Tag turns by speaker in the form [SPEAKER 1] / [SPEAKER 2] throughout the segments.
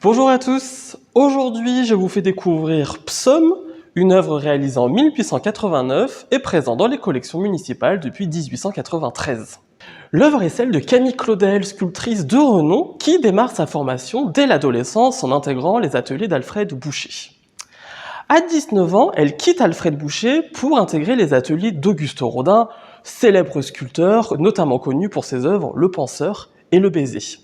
[SPEAKER 1] Bonjour à tous, aujourd'hui je vous fais découvrir Psaume, une œuvre réalisée en 1889 et présente dans les collections municipales depuis 1893. L'œuvre est celle de Camille Claudel, sculptrice de renom, qui démarre sa formation dès l'adolescence en intégrant les ateliers d'Alfred Boucher. À 19 ans, elle quitte Alfred Boucher pour intégrer les ateliers d'Auguste Rodin, célèbre sculpteur notamment connu pour ses œuvres Le Penseur et Le Baiser.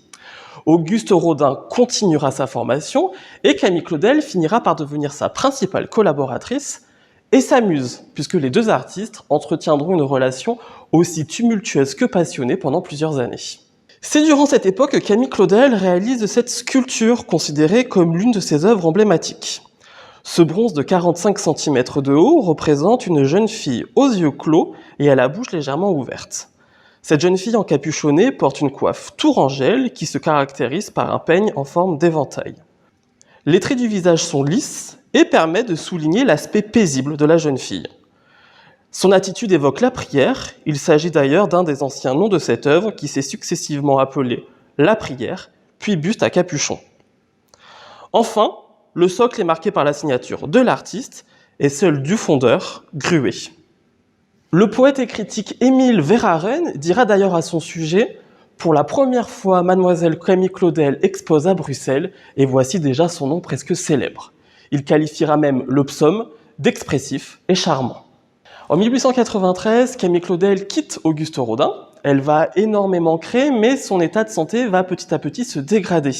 [SPEAKER 1] Auguste Rodin continuera sa formation et Camille Claudel finira par devenir sa principale collaboratrice et sa muse, puisque les deux artistes entretiendront une relation aussi tumultueuse que passionnée pendant plusieurs années. C'est durant cette époque que Camille Claudel réalise cette sculpture considérée comme l'une de ses œuvres emblématiques. Ce bronze de 45 cm de haut représente une jeune fille aux yeux clos et à la bouche légèrement ouverte. Cette jeune fille encapuchonnée porte une coiffe tourangelle qui se caractérise par un peigne en forme d'éventail. Les traits du visage sont lisses et permettent de souligner l'aspect paisible de la jeune fille. Son attitude évoque la prière, il s'agit d'ailleurs d'un des anciens noms de cette œuvre qui s'est successivement appelée la prière, puis buste à capuchon. Enfin, le socle est marqué par la signature de l'artiste et celle du fondeur, Gruet. Le poète et critique Émile Verhaeren dira d'ailleurs à son sujet « Pour la première fois, mademoiselle Camille Claudel expose à Bruxelles, et voici déjà son nom presque célèbre. » Il qualifiera même le psaume d'expressif et charmant. En 1893, Camille Claudel quitte Auguste Rodin. Elle va énormément créer, mais son état de santé va petit à petit se dégrader.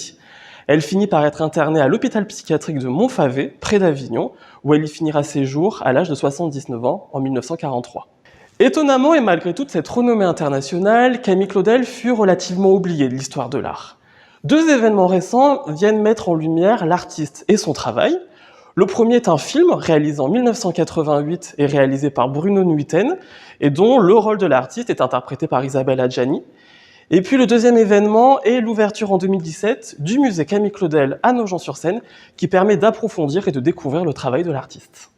[SPEAKER 1] Elle finit par être internée à l'hôpital psychiatrique de Montfavet, près d'Avignon, où elle y finira ses jours à l'âge de 79 ans en 1943. Étonnamment et malgré toute cette renommée internationale, Camille Claudel fut relativement oubliée de l'histoire de l'art. Deux événements récents viennent mettre en lumière l'artiste et son travail. Le premier est un film réalisé en 1988 et réalisé par Bruno Nuiten, et dont le rôle de l'artiste est interprété par Isabelle Adjani. Et puis le deuxième événement est l'ouverture en 2017 du musée Camille Claudel à Nogent-sur-Seine, qui permet d'approfondir et de découvrir le travail de l'artiste.